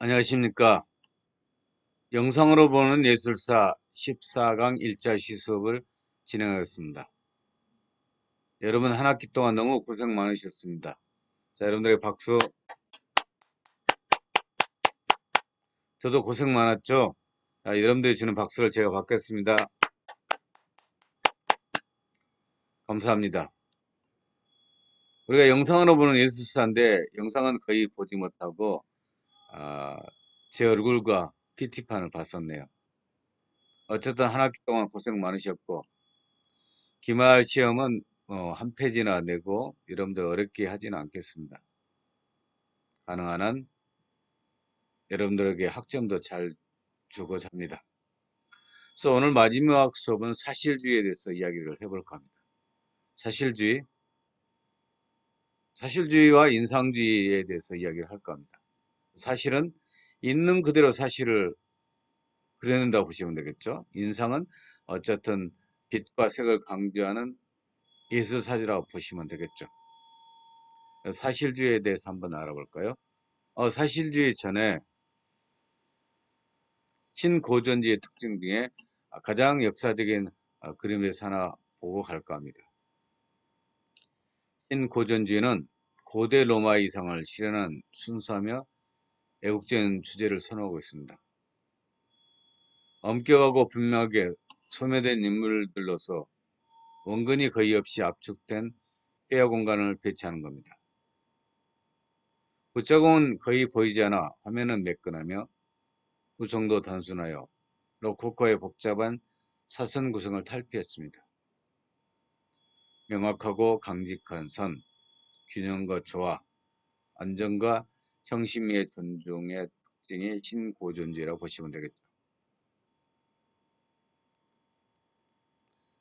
안녕하십니까. 영상으로 보는 예술사 14강 1자시 수업을 진행하겠습니다. 여러분 한 학기 동안 너무 고생 많으셨습니다. 자, 여러분들의 박수. 저도 고생 많았죠. 자, 여러분들이 주는 박수를 제가 받겠습니다. 감사합니다. 우리가 영상으로 보는 예술사인데 영상은 거의 보지 못하고 제 얼굴과 PT판을 봤었네요. 어쨌든 한 학기 동안 고생 많으셨고 기말 시험은 한 페이지나 내고 여러분들 어렵게 하지는 않겠습니다. 가능한 한 여러분들에게 학점도 잘 주고자 합니다. 그래서 오늘 마지막 수업은 사실주의에 대해서 이야기를 해볼까 합니다. 사실주의와 인상주의에 대해서 이야기를 할까 합니다. 사실은 있는 그대로 사실을 그려낸다고 보시면 되겠죠. 인상은 어쨌든 빛과 색을 강조하는 예술사주라고 보시면 되겠죠. 사실주의에 대해서 한번 알아볼까요? 사실주의 전에 신고전지의 특징 중에 가장 역사적인 그림에서 하나 보고 갈까 합니다. 신고전지는 고대 로마의 이상을 실현한 순수하며 애국적인 주제를 선호하고 있습니다. 엄격하고 분명하게 소묘된 인물들로서 원근이 거의 없이 압축된 폐허 공간을 배치하는 겁니다. 붓자국은 거의 보이지 않아 화면은 매끈하며 구성도 단순하여 로코코의 복잡한 사선 구성을 탈피했습니다. 명확하고 강직한 선, 균형과 조화, 안정과 형식미의 존중의 특징이 신고전주의라고 보시면 되겠죠.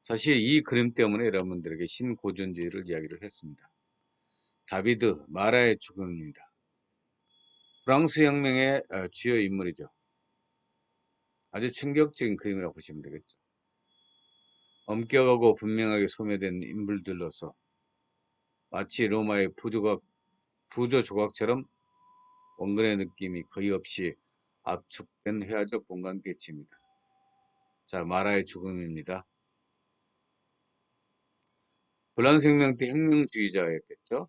사실 이 그림 때문에 여러분들에게 신고전주의를 이야기를 했습니다. 다비드 마라의 죽음입니다. 프랑스 혁명의 주요 인물이죠. 아주 충격적인 그림이라고 보시면 되겠죠. 엄격하고 분명하게 소묘된 인물들로서 마치 로마의 부조 조각처럼 원근의 느낌이 거의 없이 압축된 회화적 공간 배치입니다. 자, 마라의 죽음입니다. 불란생명 때 혁명주의자였겠죠.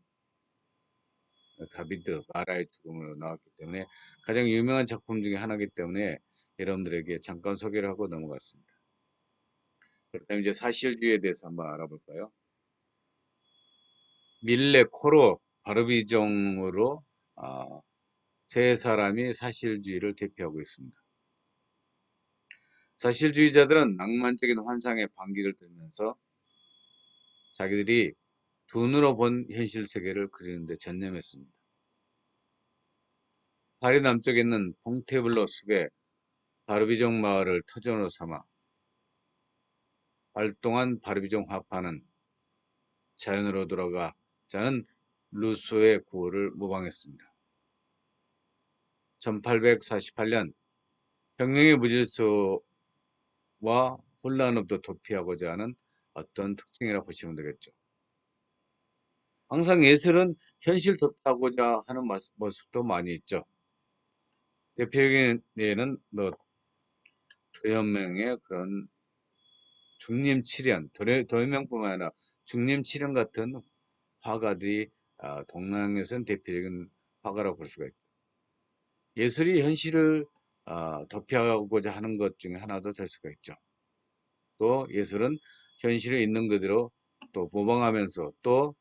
다비드 마라의 죽음으로 나왔기 때문에 가장 유명한 작품 중에 하나이기 때문에 여러분들에게 잠깐 소개를 하고 넘어갔습니다. 그렇다면 이제 사실주의에 대해서 한번 알아볼까요? 밀레, 코로, 바르비종으로 세 사람이 사실주의를 대표하고 있습니다. 사실주의자들은 낭만적인 환상의 반기를 들면서 자기들이 눈으로 본 현실 세계를 그리는 데 전념했습니다. 파리 남쪽에 있는 퐁테블로 숲에 바르비종 마을을 터전으로 삼아 활동한 바르비종 화파는 자연으로 돌아가자는 루소의 구호를 모방했습니다. 1848년 혁명의 무질서와 혼란으로부터 도피하고자 하는 어떤 특징이라고 보시면 되겠죠. 항상 예술은 현실 도피하고자 하는 모습도 많이 있죠. 대표적인 예는 도연명의 그런 중림칠연, 도연명뿐만 아니라 중림칠연 같은 화가들이 동양에서는 대표적인 화가라고 볼 수가 있고, 예술이 현실을 도피하고자 하는 것 중에 하나도 될 수가 있죠. 또 예술은 현실에 있는 그대로 또 모방하면서 또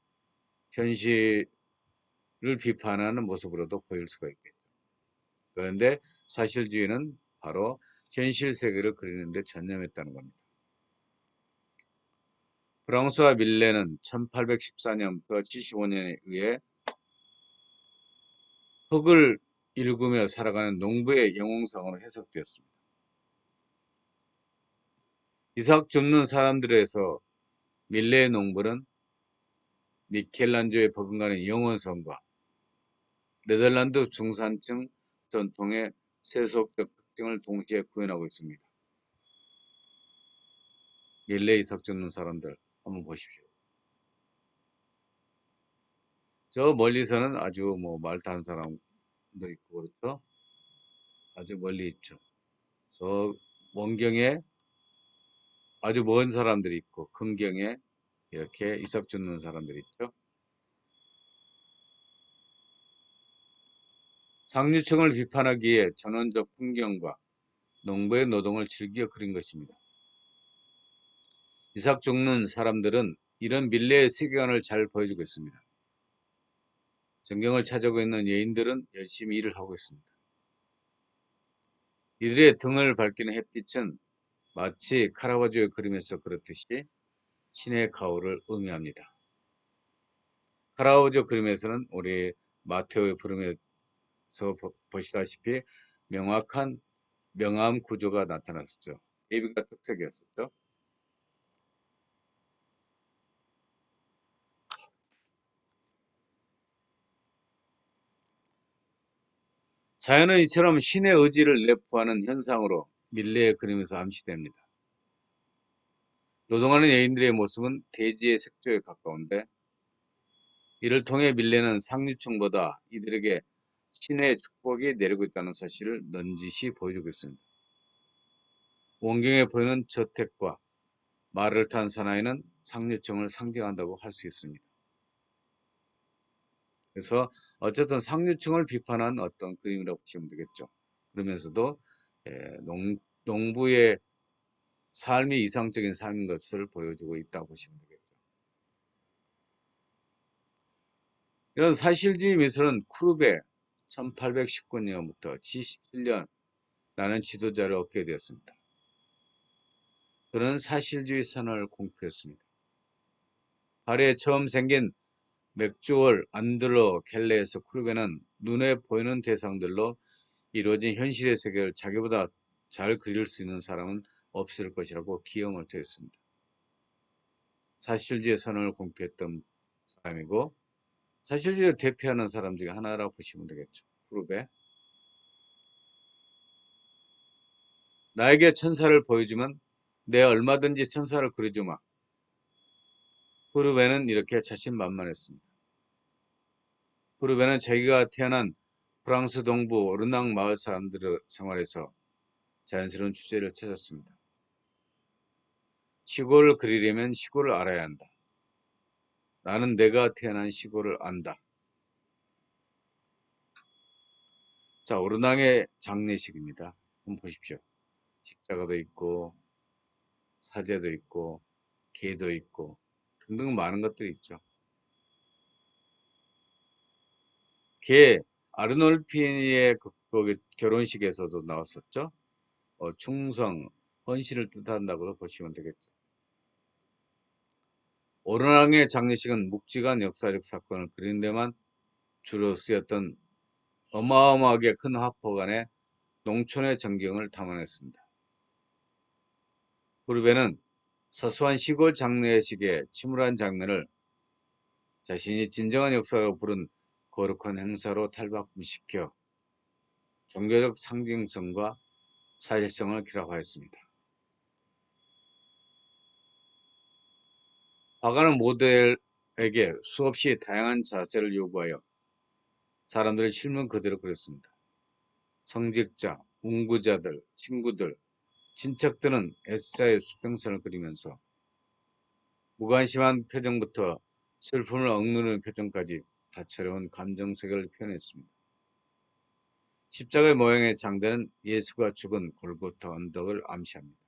현실을 비판하는 모습으로도 보일 수가 있겠죠. 그런데 사실주의는 바로 현실 세계를 그리는 데 전념했다는 겁니다. 프랑스와 밀레는 1814년부터 75년에 의해 흙을 일구며 살아가는 농부의 영웅상으로 해석되었습니다. 이삭 줍는 사람들에서 밀레의 농부는 미켈란조의 버금가는 영원성과 네덜란드 중산층 전통의 세속적 특징을 동시에 구현하고 있습니다. 밀레 이삭 줍는 사람들 한번 보십시오. 저 멀리서는 아주 뭐 말 타는 사람도 있고 그렇죠. 멀리 있죠. 저 원경에 아주 먼 사람들이 있고 근경에 이렇게 이삭 줍는 사람들이 있죠. 상류층을 비판하기 위해 전원적 풍경과 농부의 노동을 즐겨 그린 것입니다. 이삭 줍는 사람들은 이런 밀레의 세계관을 잘 보여주고 있습니다. 전경을 찾아오고 있는 여인들은 열심히 일을 하고 있습니다. 이들의 등을 밝히는 햇빛은 마치 카라바조의 그림에서 그렇듯이 신의 가호를 의미합니다. 카라바조 그림에서는 우리 마테오의 부름에서 보시다시피 명확한 명암 구조가 나타났었죠. 예비가 특색이었었죠. 자연은 이처럼 신의 의지를 내포하는 현상으로 밀레의 그림에서 암시됩니다. 노동하는 여인들의 모습은 대지의 색조에 가까운데 이를 통해 밀레는 상류층보다 이들에게 신의 축복이 내리고 있다는 사실을 넌지시 보여주고 있습니다. 원경에 보이는 저택과 말을 탄 사나이는 상류층을 상징한다고 할 수 있습니다. 그래서 어쨌든 상류층을 비판한 어떤 그림이라고 보시면 되겠죠. 그러면서도 농부의 삶이 이상적인 삶인 것을 보여주고 있다고 보시면 되겠죠. 이런 사실주의 미술은 쿠르베 1819년부터 77년라는 지도자를 얻게 되었습니다. 그는 사실주의 선언을 공표했습니다. 파리에 처음 생긴 맥주얼 안드로 켈레에서 쿠르베는 눈에 보이는 대상들로 이루어진 현실의 세계를 자기보다 잘 그릴 수 있는 사람은 없을 것이라고 기염을 토했습니다. 사실주의 선언을 공표했던 사람이고 사실주의를 대표하는 사람 중에 하나라고 보시면 되겠죠. 쿠르베. 나에게 천사를 보여주면 내 얼마든지 천사를 그려주마. 쿠르베는 이렇게 자신만만했습니다. 쿠르베는 자기가 태어난 프랑스 동부 르낭 마을 사람들의 생활에서 자연스러운 주제를 찾았습니다. 시골을 그리려면 시골을 알아야 한다. 나는 내가 태어난 시골을 안다. 자, 오르낭의 장례식입니다. 한번 보십시오. 십자가도 있고 사제도 있고 개도 있고 등등 많은 것들이 있죠. 개 아르놀피니의 그 결혼식에서도 나왔었죠. 충성, 헌신을 뜻한다고 보시면 되겠죠. 오르낭의 장례식은 묵직한 역사적 사건을 그리는 데만 주로 쓰였던 어마어마하게 큰 화포간의 농촌의 전경을 담아냈습니다. 후르베는 사소한 시골 장례식의 침울한 장면을 자신이 진정한 역사라고 부른 거룩한 행사로 탈바꿈시켜 종교적 상징성과 사실성을 결합하였습니다. 화가는 모델에게 수없이 다양한 자세를 요구하여 사람들의 실물 그대로 그렸습니다. 성직자, 운구자들, 친구들, 친척들은 S자의 수평선을 그리면서 무관심한 표정부터 슬픔을 억누르는 표정까지 다채로운 감정세계를 표현했습니다. 십자가의 모양의 장대는 예수가 죽은 골고타 언덕을 암시합니다.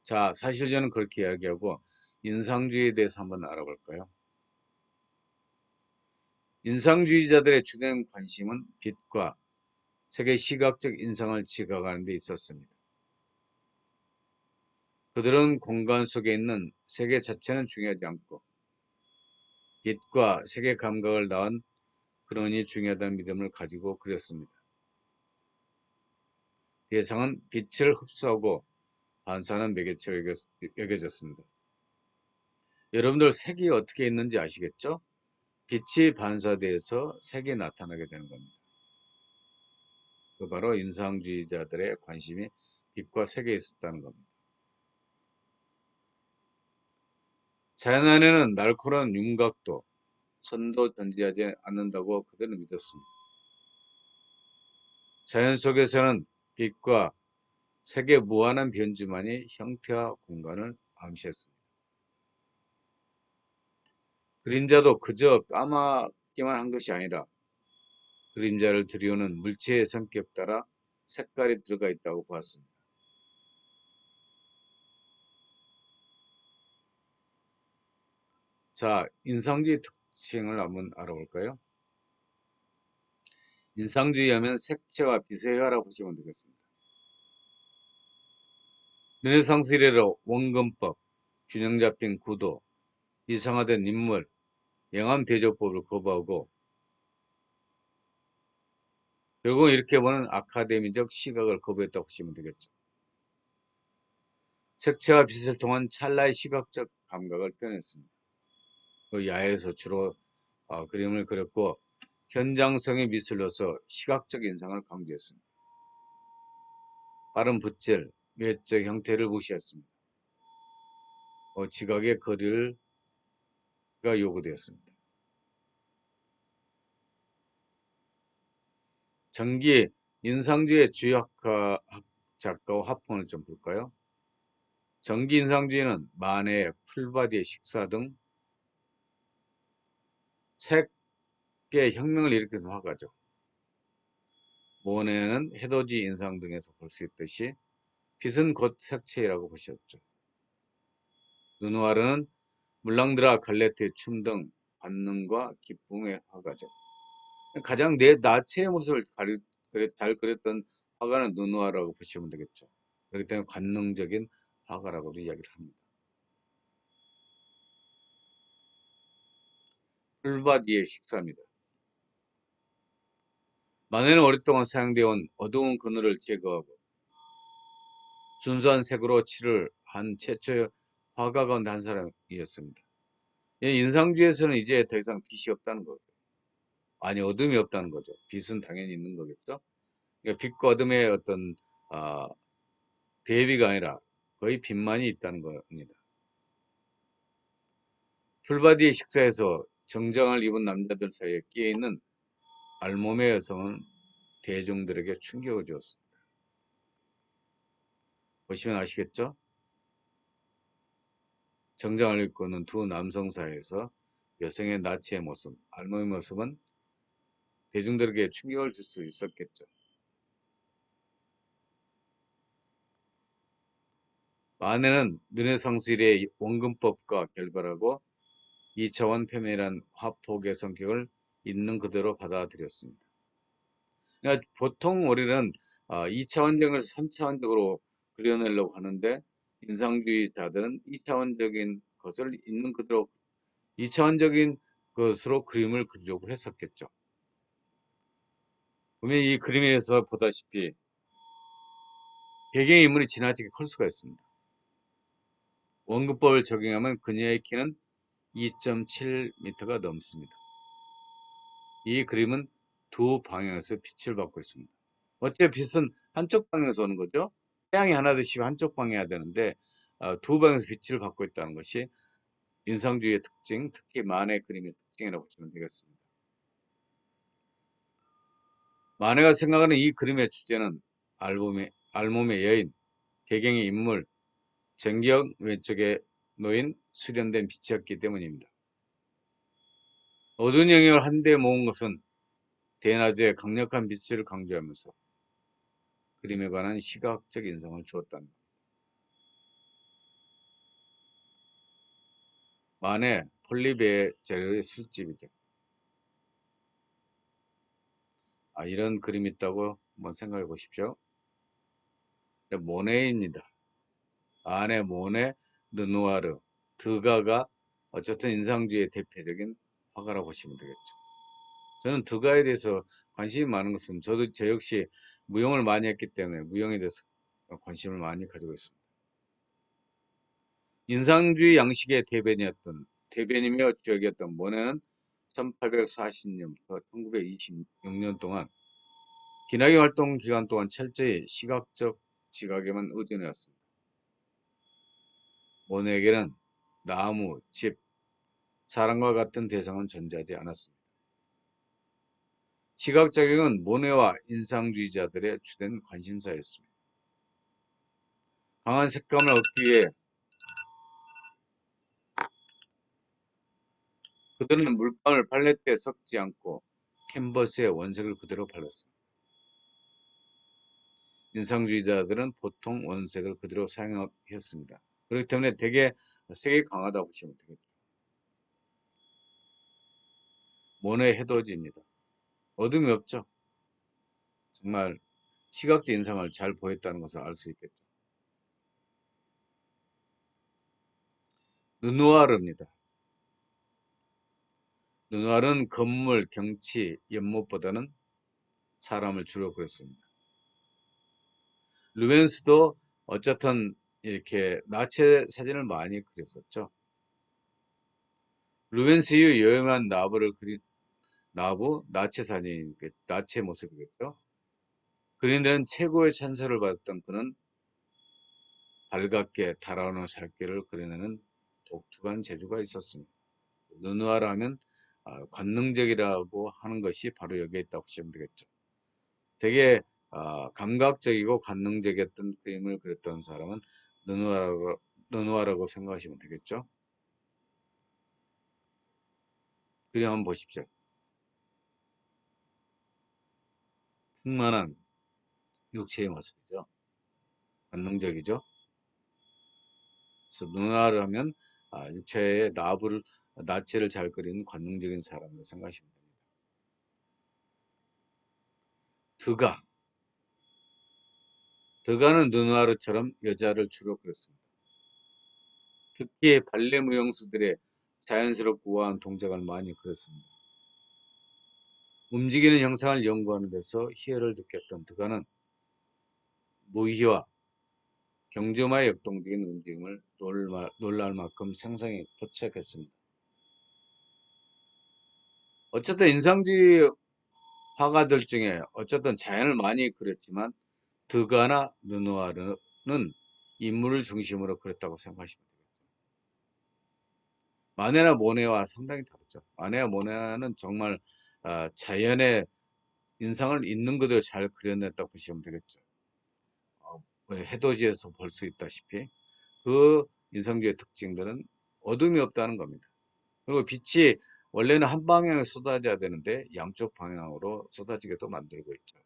자, 사실 저는 그렇게 이야기하고 인상주의에 대해서 한번 알아볼까요? 인상주의자들의 주된 관심은 빛과 색의 시각적 인상을 지각하는 데 있었습니다. 그들은 공간 속에 있는 세계 자체는 중요하지 않고 빛과 색의 감각을 낳은 근원이 중요하다는 믿음을 가지고 그렸습니다. 대상은 빛을 흡수하고 반사하는 매개체로 여겨졌습니다. 여러분들 색이 어떻게 있는지 아시겠죠? 빛이 반사돼서 색이 나타나게 되는 겁니다. 그 바로 인상주의자들의 관심이 빛과 색에 있었다는 겁니다. 자연 안에는 날카로운 윤곽도 선도 존재하지 않는다고 그들은 믿었습니다. 자연 속에서는 빛과 색의 무한한 변주만이 형태와 공간을 암시했습니다. 그림자도 그저 까맣기만 한 것이 아니라 그림자를 들이오는 물체의 성격 따라 색깔이 들어가 있다고 보았습니다. 자, 인상주의 특징을 한번 알아볼까요? 인상주의 하면 색채와 빛의 회화라고 보시면 되겠습니다. 르네상스 이래로 원근법, 균형 잡힌 구도, 이상화된 인물, 영암 대조법을 거부하고 결국은 이렇게 보는 아카데미적 시각을 거부했다고 보시면 되겠죠. 색채와 빛을 통한 찰나의 시각적 감각을 표현했습니다. 그 야에서 주로 그림을 그렸고 현장성의 미술로서 시각적 인상을 강조했습니다. 빠른 붓질, 외적 형태를 무시했습니다. 지각의 거리가 요구되었습니다. 전기 인상주의 주요 작가와 화풍을 좀 볼까요? 전기 인상주의는 만해, 풀바디의 식사 등 색의 혁명을 일으킨 화가죠. 모네는 해돋이 인상 등에서 볼 수 있듯이 빛은 곧 색채라고 보셨죠. 르누아르는 물랑드라 갈레트의 춤 등 관능과 기쁨의 화가죠. 가장 나체의 모습을 잘 그렸던 화가는 르누아르라고 보시면 되겠죠. 그렇기 때문에 관능적인 화가라고도 이야기를 합니다. 풀바디의 식사입니다. 마네는 오랫동안 사용되어 온 어두운 그늘을 제거하고 순수한 색으로 칠을 한 최초의 화가 가운데 한 사람이었습니다. 인상주의에서는 이제 더 이상 빛이 없다는 거죠. 아니, 어둠이 없다는 거죠. 빛은 당연히 있는 거겠죠. 그러니까 빛과 어둠의 어떤 대비가 아니라 거의 빛만이 있다는 겁니다. 풀바디의 식사에서 정장을 입은 남자들 사이에 끼어있는 알몸의 여성은 대중들에게 충격을 주었습니다. 보시면 아시겠죠? 정장을 입고 있는 두 남성 사이에서 여성의 나치의 모습, 알몸의 모습은 대중들에게 충격을 줄 수 있었겠죠. 마네는 르네상스 이래의 원근법과 결별하고 2차원 표면이란 화폭의 성격을 있는 그대로 받아들였습니다. 그러니까 보통 우리는 2차원적에서 3차원적으로 그려내려고 하는데 인상주의자들은 2차원적인 것을 있는 그대로 2차원적인 것으로 그림을 그리려고 했었겠죠. 보면 이 그림에서 보다시피 배경 인물이 지나치게 클 수가 있습니다. 원근법을 적용하면 그녀의 키는 2.7m가 넘습니다. 이 그림은 두 방향에서 빛을 받고 있습니다. 어째 빛은 한쪽 방향에서 오는 거죠? 태양이 하나 되시고 한쪽 방향 해야 되는데 두 방향에서 빛을 받고 있다는 것이 인상주의의 특징, 특히 만의 그림의 특징이라고 보시면 되겠습니다. 만해가 생각하는 이 그림의 주제는 알몸의 여인, 배경의 인물, 전경 왼쪽에 놓인 수련된 빛이었기 때문입니다. 어두운 영역을 한데 모은 것은 대낮에 강력한 빛을 강조하면서 그림에 관한 시각적 인상을 주었다는 것. 만해 폴리베 재료의 술집이죠. 이런 그림이 있다고 한번 생각해 보십시오. 모네입니다. 안에 모네, 르누아르, 드가가 어쨌든 인상주의의 대표적인 화가라고 보시면 되겠죠. 저는 드가에 대해서 관심이 많은 것은 저 역시 무용을 많이 했기 때문에 무용에 대해서 관심을 많이 가지고 있습니다. 인상주의 양식의 대변이며 주역이었던 모네는 1840년부터 1926년 동안 기나게 활동 기간 동안 철저히 시각적 지각에만 의존해왔습니다. 모네에게는 나무, 집, 사람과 같은 대상은 존재하지 않았습니다. 시각작용은 모네와 인상주의자들의 주된 관심사였습니다. 강한 색감을 얻기 위해 그들은 물감을 팔레트에 섞지 않고 캔버스에 원색을 그대로 발랐습니다. 인상주의자들은 보통 원색을 그대로 사용했습니다. 그렇기 때문에 되게 색이 강하다고 보시면 되겠죠. 모네 해돋이입니다. 어둠이 없죠. 정말 시각적 인상을 잘 보였다는 것을 알 수 있겠죠. 르누아르입니다. 르누아르는 건물, 경치, 연못보다는 사람을 주로 그렸습니다. 루벤스도 어쨌든 이렇게 나체 사진을 많이 그렸었죠. 루벤스의 여행한 나부를 그린 나부 나체 사진, 나체 모습이겠죠. 그린 데는 최고의 찬사를 받았던 그는 발갛게 달아오는 살결을 그려내는 독특한 재주가 있었습니다. 르누아르 하면 관능적이라고 하는 것이 바로 여기에 있다고 보시면 되겠죠. 되게 감각적이고 관능적이었던 그림을 그렸던 사람은 르누아르라고 생각하시면 되겠죠. 그림 한번 보십시오. 풍만한 육체의 모습이죠. 관능적이죠. 그래서 르누아르 하면 육체의 나체를 잘 그리는 관능적인 사람으로 생각하시면 됩니다. 드가 드가는 르누아르처럼 여자를 주로 그렸습니다. 특히 발레 무용수들의 자연스럽고 우아한 동작을 많이 그렸습니다. 움직이는 형상을 연구하는 데서 희열을 느꼈던 드가는 무희와 경주마의 역동적인 움직임을 놀랄 만큼 생생히 포착했습니다. 어쨌든 인상주의 화가들 중에 어쨌든 자연을 많이 그렸지만 드가나 르누아르는 인물을 중심으로 그렸다고 생각하시면 됩니다. 마네나 모네와 상당히 다르죠. 마네와 모네는 정말 자연의 인상을 있는 그대로 잘 그려냈다고 보시면 되겠죠. 해돋이에서 볼 수 있다시피 그 인상주의 특징들은 어둠이 없다는 겁니다. 그리고 빛이 원래는 한 방향에 쏟아져야 되는데 양쪽 방향으로 쏟아지게도 만들고 있죠.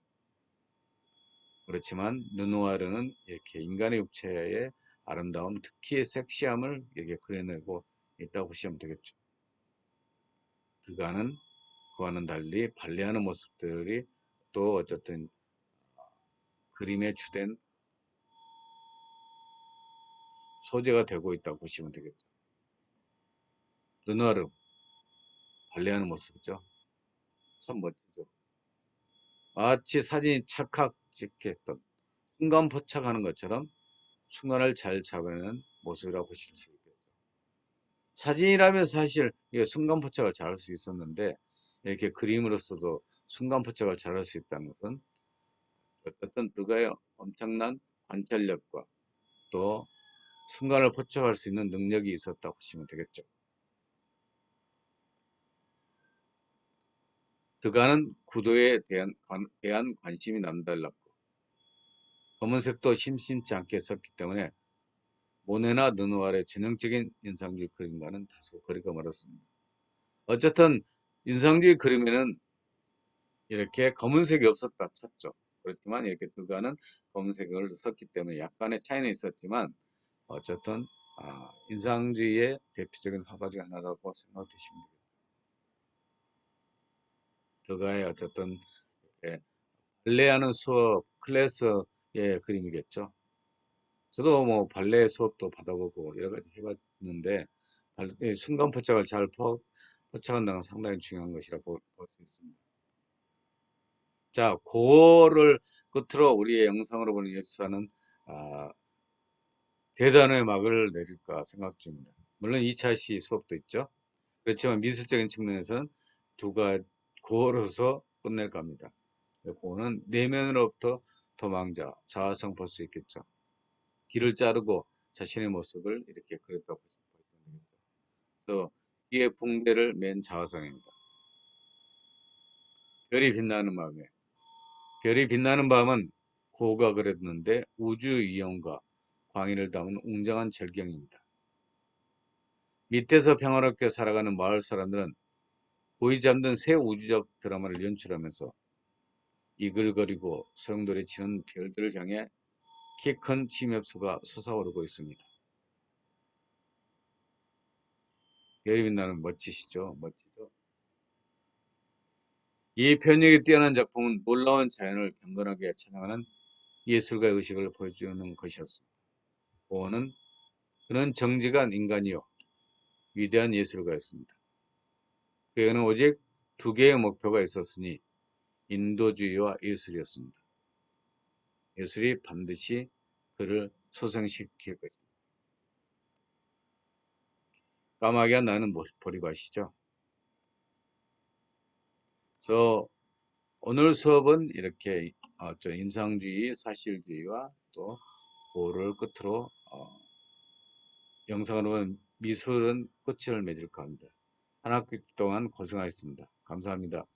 그렇지만 르누아르는 이렇게 인간의 육체의 아름다움, 특히 섹시함을 이렇게 그려내고 있다고 보시면 되겠죠. 그가는 그와는 달리 발레하는 모습들이 또 어쨌든 그림의 주된 소재가 되고 있다고 보시면 되겠죠. 르누아르 발레하는 모습이죠. 참 멋지죠. 마치 사진이 찰칵 찍혔던 순간 포착하는 것처럼 순간을 잘 잡아내는 모습이라고 보실 수 있겠죠. 사진이라면 사실 이게 순간 포착을 잘할 수 있었는데 이렇게 그림으로서도 순간 포착을 잘할 수 있다는 것은 어떤 누가의 엄청난 관찰력과 또 순간을 포착할 수 있는 능력이 있었다고 보시면 되겠죠. 드가는 구도에 대한 관심이 남달랐고 검은색도 심심치 않게 썼기 때문에 모네나 르누아르의 전형적인 인상주의 그림과는 다소 거리가 멀었습니다. 어쨌든 인상주의 그림에는 이렇게 검은색이 없었다 쳤죠. 그렇지만 이렇게 드가는 검은색을 썼기 때문에 약간의 차이는 있었지만 어쨌든 인상주의의 대표적인 화가 중 하나라고 생각되시면 됩니다. 드가의 어쨌든 발레하는 수업 클래스의 그림이겠죠. 저도 뭐 발레 수업도 받아보고 여러 가지 해봤는데 순간 포착을 잘 포착한다는 건 상당히 중요한 것이라고 볼 수 있습니다. 자, 그거를 끝으로 우리의 영상으로 보는 예술사는 아, 대단의 막을 내릴까 생각 중입니다. 물론 2차 시 수업도 있죠. 그렇지만 미술적인 측면에서는 두가 고어로서 끝낼 겁니다. 고어는 내면으로부터 도망자, 자아성 볼 수 있겠죠. 길을 자르고 자신의 모습을 이렇게 그렸다고 보시면 되겠죠. 그래서 이에 붕대를 맨 자화상입니다. 별이 빛나는 밤에 별이 빛나는 밤은 고가 그렸는데 우주 이용과 광의를 담은 웅장한 절경입니다. 밑에서 평화롭게 살아가는 마을 사람들은 보이지 않는 새 우주적 드라마를 연출하면서 이글거리고 소용돌이치는 별들을 향해 키 큰 침엽수가 솟아오르고 있습니다. 별이 빛나는 멋지시죠? 멋지죠? 이 표현력이 뛰어난 작품은 놀라운 자연을 경건하게 찬양하는 예술가의 의식을 보여주는 것이었습니다. 보어는 그는 정직한 인간이요 위대한 예술가였습니다. 그에게는 오직 두 개의 목표가 있었으니 인도주의와 예술이었습니다. 예술이 반드시 그를 소생시킬 것입니다. 까마귀와 나는 버리고 아시죠? 그래서 오늘 수업은 이렇게 인상주의, 사실주의와 또 보를 끝으로 영상으로 보면 미술은 끝을 맺을까 합니다. 한 학기 동안 고생하셨습니다. 감사합니다.